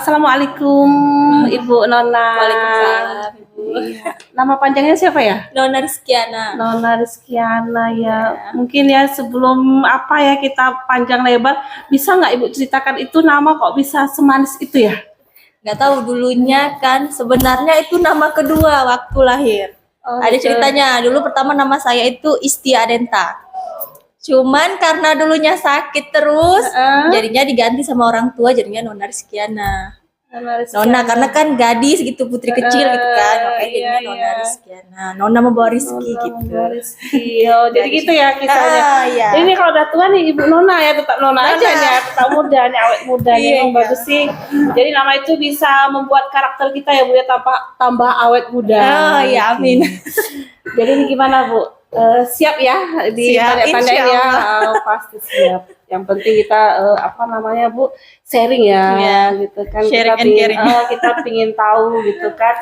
Assalamualaikum Ibu Nona. Waalaikumsalam, Ibu. Iya. Nama panjangnya siapa ya? Nona Rizkiana. Nona Rizkiana ya. Ya. Mungkin ya sebelum kita panjang lebar, bisa nggak Ibu ceritakan itu nama kok bisa semanis itu ya? Nggak tahu dulunya kan sebenarnya itu nama kedua waktu lahir. Ada gitu. ceritanya. Dulu pertama nama saya itu Istia Adenta. Cuman karena dulunya sakit terus, jadinya diganti sama orang tua, jadinya Nona Rizkiana. Nona karena kan gadis gitu, putri kecil gitu kan, makanya jadinya Nona Rizkiana. Nona membawa rezeki gitu. Membawa rezeki. Oh, jadi gitu ya kisahnya. Iya. Jadi ini kalau udah tua nih Ibu Nona ya, tetap Nona aja nih ya, tetap muda nih, awet muda nih, Iya. bagus sih. Jadi nama itu bisa membuat karakter kita ya Bu ya, tambah awet muda. Oh iya, amin. Jadi ini gimana Bu? Siap ya ditanya-tanya ya? Pasti siap. Yang penting kita Bu, sharing ya, gitu kan. Sharing Kita pingin tahu gitu kan.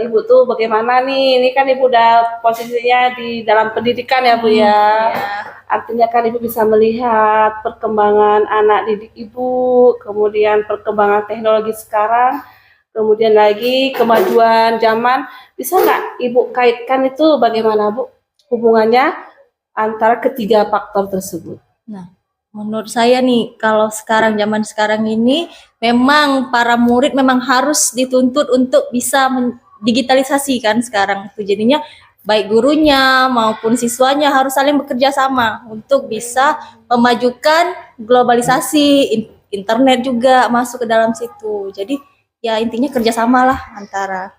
Ibu tuh bagaimana nih? Ini kan Ibu udah posisinya di dalam pendidikan ya Bu ya. Artinya kan Ibu bisa melihat perkembangan anak didik Ibu, kemudian perkembangan teknologi sekarang, kemudian lagi kemajuan zaman. Bisa nggak Ibu kaitkan itu bagaimana Bu? Hubungannya antara ketiga faktor tersebut. Nah, menurut saya nih, kalau zaman sekarang ini, memang para murid memang harus dituntut untuk bisa digitalisasi kan sekarang itu. Jadinya baik gurunya maupun siswanya harus saling bekerja sama untuk bisa memajukan globalisasi, internet juga masuk ke dalam situ. Jadi ya intinya kerjasama lah antara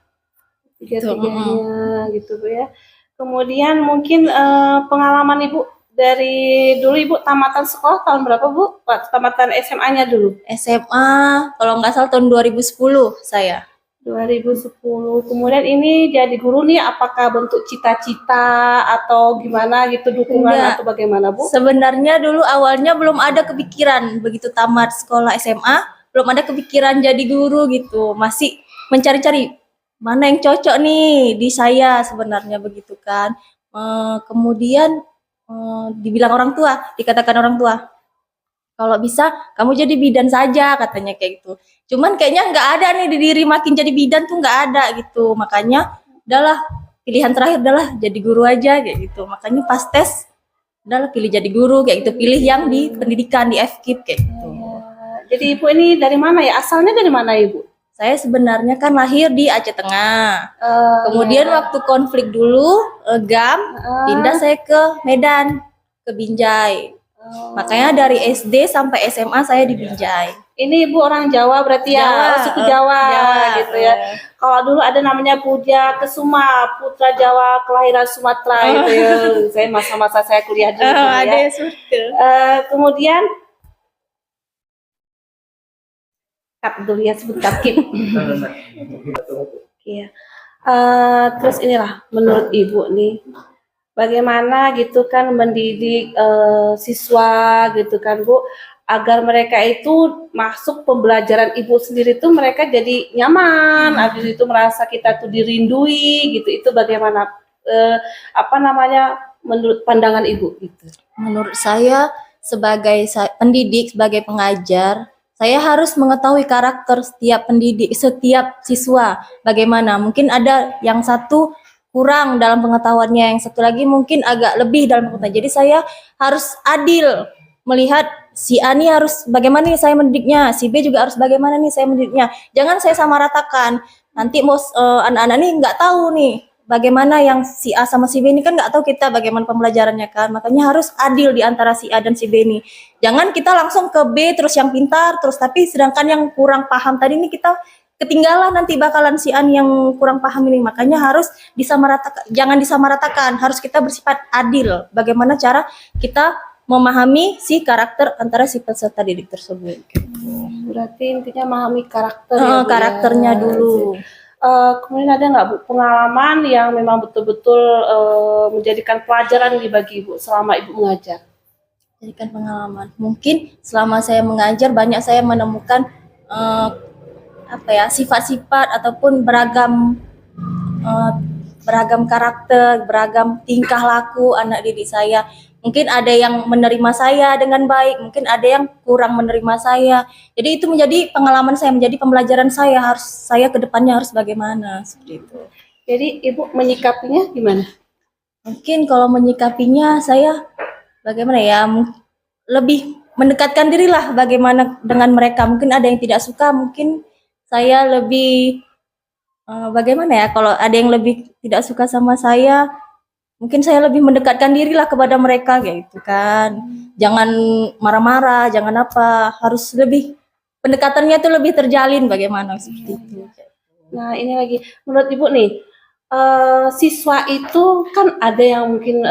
tiga-tiganya gitu Bu ya. Kemudian mungkin pengalaman Ibu dari dulu Ibu tamatan sekolah tahun berapa Bu? Tamatan SMA-nya dulu. SMA kalau nggak salah tahun 2010 saya. 2010. Kemudian ini jadi guru nih, apakah bentuk cita-cita atau gimana gitu, dukungan atau bagaimana Bu? Sebenarnya dulu awalnya belum ada kepikiran, begitu tamat sekolah SMA belum ada kepikiran jadi guru gitu, masih mencari-cari mana yang cocok nih di saya sebenarnya begitu kan. Kemudian dibilang orang tua, dikatakan orang tua, kalau bisa kamu jadi bidan saja katanya kayak gitu. Cuman kayaknya nggak ada nih di diri makin jadi bidan tuh nggak ada gitu. Makanya udahlah pilihan terakhir adalah jadi guru aja kayak gitu. Makanya pas tes udahlah pilih jadi guru kayak gitu. Pilih yang di pendidikan di FKIP kayak gitu. Jadi Ibu ini dari mana ya? Asalnya dari mana Ibu? Saya sebenarnya kan lahir di Aceh Tengah. Kemudian waktu konflik dulu GAM pindah saya ke Medan, ke Binjai. Makanya dari SD sampai SMA saya di Binjai. Ini Ibu orang Jawa berarti ya? Jawa, suku Jawa gitu ya. Kalau dulu ada namanya Puja Kesuma, Putra Jawa kelahiran Sumatera gitu ya. Saya masa-masa saya kuliah dulu ya. Kemudian dulu ya sebentar Kip. Iya. Terus inilah menurut Ibu nih, bagaimana gitu kan mendidik siswa gitu kan Bu, agar mereka itu masuk pembelajaran Ibu sendiri tuh mereka jadi nyaman, habis itu merasa kita tuh dirindui gitu. Itu bagaimana menurut pandangan Ibu gitu? Menurut saya sebagai pendidik, sebagai pengajar, saya harus mengetahui karakter setiap pendidik, setiap siswa. Bagaimana? Mungkin ada yang satu kurang dalam pengetahuannya, yang satu lagi mungkin agak lebih dalam pengetahuan. Jadi saya harus adil melihat si A ini harus bagaimana nih saya mendidiknya, si B juga harus bagaimana nih saya mendidiknya. Jangan saya samaratakan. Nanti anak-anak nih nggak tahu nih bagaimana yang si A sama si B ini, kan nggak tahu kita bagaimana pembelajarannya kan. Makanya harus adil di antara si A dan si B ini. Jangan kita langsung ke B terus yang pintar terus, tapi sedangkan yang kurang paham tadi ini kita ketinggalan, nanti bakalan si A yang kurang paham ini. Makanya harus disamaratakan, jangan disamaratakan, harus kita bersifat adil. Bagaimana cara kita memahami si karakter antara si peserta didik tersebut. Berarti intinya memahami karakter karakternya dulu. Kemudian ada nggak Bu pengalaman yang memang betul-betul menjadikan pelajaran bagi Ibu selama Ibu mengajar? Jadikan pengalaman. Mungkin selama saya mengajar banyak saya menemukan sifat-sifat ataupun beragam karakter, beragam tingkah laku anak didik saya. Mungkin ada yang menerima saya dengan baik, mungkin ada yang kurang menerima saya. Jadi itu menjadi pengalaman saya, menjadi pembelajaran saya ke depannya harus bagaimana seperti itu. Jadi Ibu menyikapinya gimana? Mungkin kalau menyikapinya saya bagaimana ya, lebih mendekatkan diri lah bagaimana dengan mereka. Mungkin ada yang tidak suka, mungkin saya lebih bagaimana ya, kalau ada yang lebih tidak suka sama saya, mungkin saya lebih mendekatkan diri lah kepada mereka kayak gitu kan. Jangan marah-marah, jangan apa, harus lebih pendekatannya itu lebih terjalin bagaimana seperti itu. Nah ini lagi, menurut Ibu nih, siswa itu kan ada yang mungkin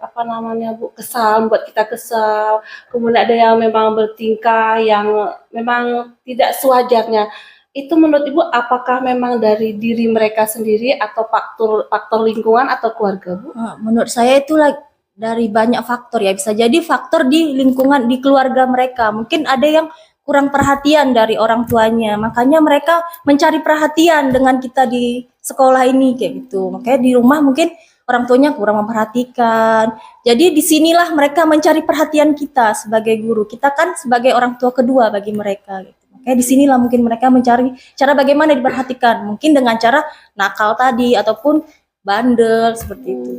apa namanya Bu, kesal, buat kita kesal, kemudian ada yang memang bertingkah yang memang tidak sewajarnya. Itu menurut Ibu apakah memang dari diri mereka sendiri atau faktor lingkungan atau keluarga Bu? Menurut saya itu dari banyak faktor ya, bisa jadi faktor di lingkungan, di keluarga mereka. Mungkin ada yang kurang perhatian dari orang tuanya, makanya mereka mencari perhatian dengan kita di sekolah ini kayak gitu. Makanya di rumah mungkin orang tuanya kurang memperhatikan. Jadi disinilah mereka mencari perhatian kita sebagai guru. Kita kan sebagai orang tua kedua bagi mereka gitu. Makanya disinilah mungkin mereka mencari cara bagaimana diperhatikan. Mungkin dengan cara nakal tadi ataupun bandel seperti itu.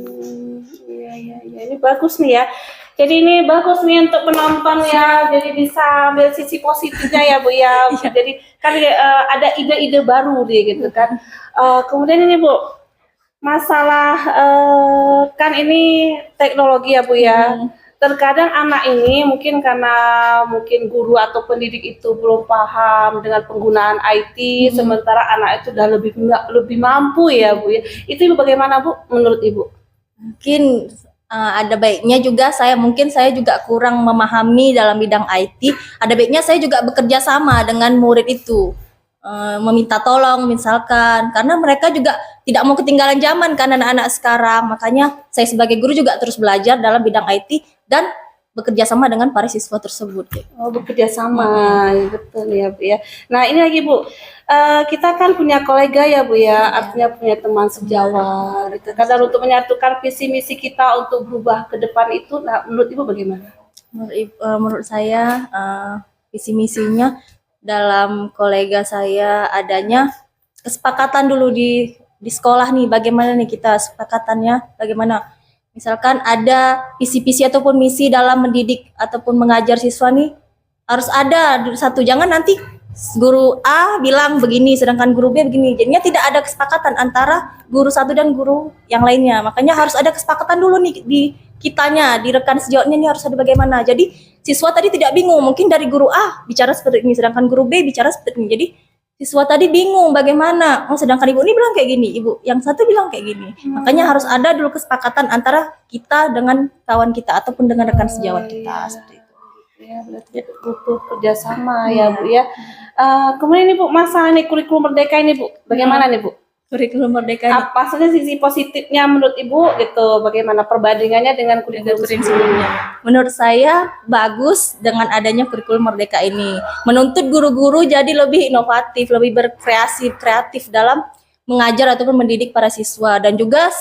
Iya. Ini bagus nih ya. Jadi ini bagus nih untuk penonton ya. Jadi bisa ambil sisi positifnya ya Bu ya. Jadi kan ada ide-ide baru nih gitu kan. Kemudian ini Bu, masalah kan ini teknologi ya Bu ya. Terkadang anak ini mungkin karena mungkin guru atau pendidik itu belum paham dengan penggunaan IT, sementara anak itu udah lebih mampu ya Bu ya. Itu Ibu bagaimana Bu menurut Ibu? Mungkin ada baiknya juga saya juga kurang memahami dalam bidang IT. Ada baiknya saya juga bekerja sama dengan murid itu, meminta tolong misalkan, karena mereka juga tidak mau ketinggalan zaman kan anak-anak sekarang. Makanya saya sebagai guru juga terus belajar dalam bidang IT dan bekerja sama dengan para siswa tersebut. Oh, bekerja sama, ya, betul ya Bu ya. Nah ini lagi Bu, kita kan punya kolega ya Bu ya, artinya punya teman sejawat. Gitu. Karena untuk menyatukan visi misi kita untuk berubah ke depan itu, nah menurut Ibu bagaimana? Menurut saya visi misinya dalam kolega saya adanya kesepakatan dulu di sekolah nih, bagaimana nih kita sepakatannya, bagaimana misalkan ada visi-visi ataupun misi dalam mendidik ataupun mengajar siswa nih, harus ada satu, jangan nanti guru A bilang begini sedangkan guru B begini, jadinya tidak ada kesepakatan antara guru satu dan guru yang lainnya. Makanya harus ada kesepakatan dulu nih di kitanya, di rekan sejawatnya nih harus ada bagaimana. Jadi siswa tadi tidak bingung, mungkin dari guru A bicara seperti ini sedangkan guru B bicara seperti ini. Jadi siswa tadi bingung bagaimana, sedangkan ibu ini bilang kayak gini, ibu yang satu bilang kayak gini. Makanya harus ada dulu kesepakatan antara kita dengan kawan kita ataupun dengan rekan sejawat kita. Seperti itu. Ya, berarti butuh kerjasama ya Bu ya. Kemudian Ibu masalah nih kurikulum merdeka ini Bu, bagaimana nih Bu? Kurikulum merdeka ini. Apa saja sisi positifnya menurut Ibu gitu? Bagaimana perbandingannya dengan kurikulum sebelumnya? Menurut saya bagus dengan adanya kurikulum merdeka ini. Menuntut guru-guru jadi lebih inovatif, lebih kreatif dalam mengajar ataupun mendidik para siswa, dan juga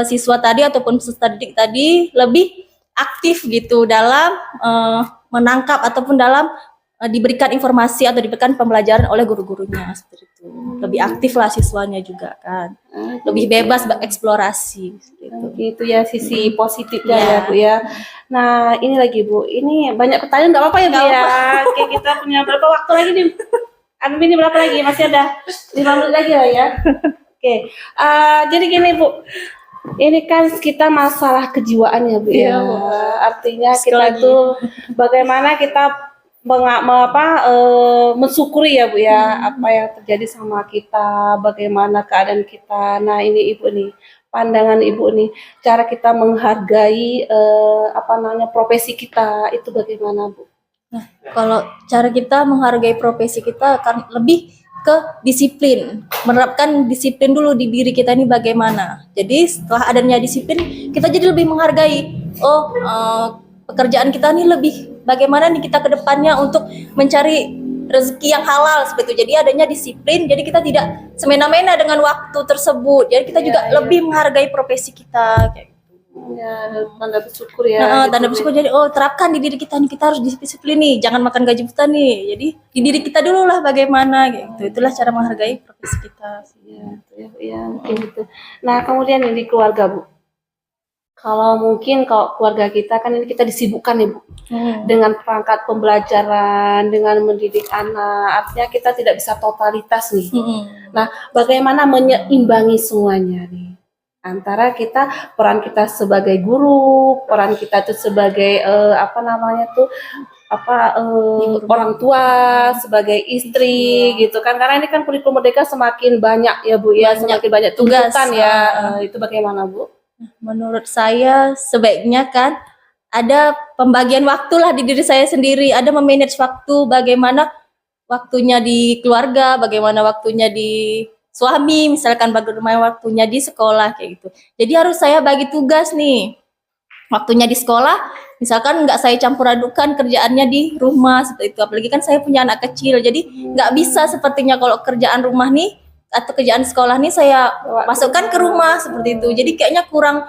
siswa tadi ataupun peserta didik tadi lebih aktif gitu dalam menangkap ataupun dalam diberikan informasi atau diberikan pembelajaran oleh guru-gurunya seperti itu. Lebih aktif lah siswanya juga kan. Lebih bebas bereksplorasi gitu. Gitu ya sisi positifnya ya Bu ya. Nah, ini lagi Bu. Ini banyak pertanyaan, enggak apa-apa ya Bu ya. Oke, kita punya berapa waktu lagi nih? Ini berapa lagi? Masih ada 5 menit lagi lah ya. Oke. Jadi gini Bu. Ini kan kita masalah kejiwaan ya Bu ya. Artinya kita tuh bagaimana kita mensyukuri ya Bu ya apa yang terjadi sama kita, bagaimana keadaan kita. Nah ini Ibu nih, pandangan Ibu nih, cara kita menghargai profesi kita itu bagaimana Bu? Nah, kalau cara kita menghargai profesi kita akan lebih ke disiplin, menerapkan disiplin dulu di diri kita ini bagaimana. Jadi setelah adanya disiplin, kita jadi lebih menghargai. Pekerjaan kita ini lebih bagaimana nih kita ke depannya untuk mencari rezeki yang halal seperti itu. Jadi adanya disiplin, jadi kita tidak semena-mena dengan waktu tersebut. Jadi kita juga lebih menghargai profesi kita kayak gitu. Ya, tanda bersyukur ya. gitu Tanda ya. bersyukur jadi terapkan di diri kita nih, kita harus disiplin nih, jangan makan gaji buta nih. Jadi di diri kita dulu lah bagaimana gitu. Itulah cara menghargai profesi kita. Ya, mungkin gitu. Nah, kemudian ini di keluarga, Bu. Kalau keluarga kita kan ini kita disibukkan ya, Bu, dengan perangkat pembelajaran, dengan mendidik anak. Artinya kita tidak bisa totalitas nih. Nah, bagaimana menyeimbangi semuanya nih? Antara peran kita sebagai guru, peran kita tuh sebagai orang tua, sebagai istri gitu kan, karena ini kan kurikulum merdeka semakin banyak ya Bu ya, semakin banyak tugas. tuntutan ya. Itu bagaimana Bu? Menurut saya sebaiknya kan ada pembagian waktu lah di diri saya sendiri, ada memanage waktu, bagaimana waktunya di keluarga, bagaimana waktunya di suami, misalkan bagaimana waktunya di sekolah kayak gitu. Jadi harus saya bagi tugas nih. Waktunya di sekolah, misalkan nggak saya campur adukan kerjaannya di rumah seperti itu. Apalagi kan saya punya anak kecil, jadi nggak bisa sepertinya kalau kerjaan rumah nih atau kerjaan sekolah nih saya masukkan ke rumah seperti itu. Jadi kayaknya kurang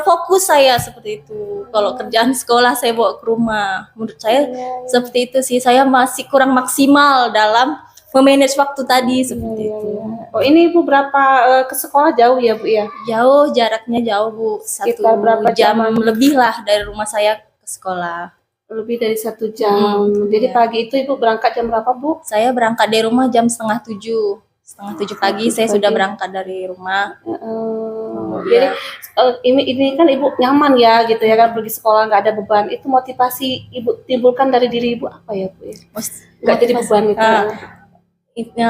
fokus saya seperti itu. Kalau kerjaan sekolah saya bawa ke rumah. Menurut saya seperti itu sih. Saya masih kurang maksimal dalam memanage waktu tadi seperti itu. Oh, ini Ibu berapa ke sekolah jauh ya Bu ya? Jauh, jaraknya jauh Bu. Sekitar berapa jam lebih lah dari rumah saya ke sekolah. Lebih dari 1 jam. Jadi pagi itu Ibu berangkat jam berapa Bu? Saya berangkat dari rumah jam 6:30. 6:30 pagi saya sudah berangkat dari rumah. Jadi ini kan Ibu nyaman ya gitu ya kan, pergi sekolah nggak ada beban. Itu motivasi Ibu timbulkan dari diri Ibu apa ya Bu? Nggak jadi beban gitu.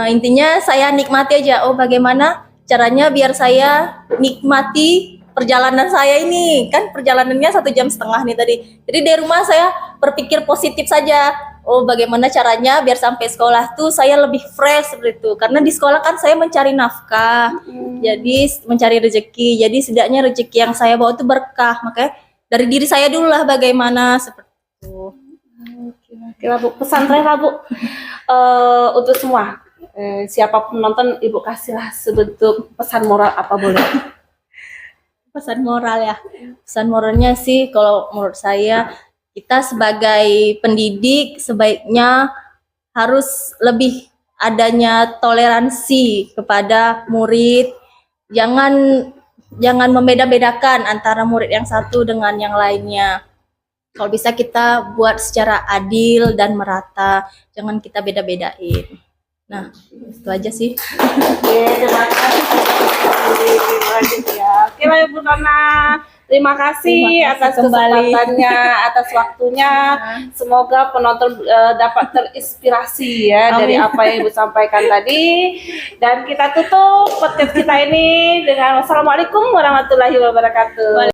Intinya saya nikmati aja. Bagaimana caranya biar saya nikmati perjalanan saya ini. Kan perjalanannya 1,5 jam nih tadi. Jadi dari rumah saya berpikir positif saja. Bagaimana caranya biar sampai sekolah tuh saya lebih fresh seperti itu. Karena di sekolah kan saya mencari nafkah, jadi mencari rezeki. Jadi setidaknya rezeki yang saya bawa itu berkah. Makanya dari diri saya dulu lah bagaimana seperti itu. Oke lah Bu, pesan terakhir lah Bu untuk semua. Siapapun nonton, Ibu kasihlah sebentuk pesan moral apa boleh? Pesan moral ya. Pesan moralnya sih kalau menurut saya, kita sebagai pendidik sebaiknya harus lebih adanya toleransi kepada murid. Jangan membeda-bedakan antara murid yang satu dengan yang lainnya. Kalau bisa kita buat secara adil dan merata, jangan kita beda-bedain. Nah, itu aja sih. Oke, terima kasih. Oke, Ibu Nona. Terima kasih atas kesempatannya, atas waktunya. Semoga penonton dapat terinspirasi ya dari apa yang Ibu sampaikan tadi. Dan kita tutup podcast kita ini dengan wassalamualaikum warahmatullahi wabarakatuh.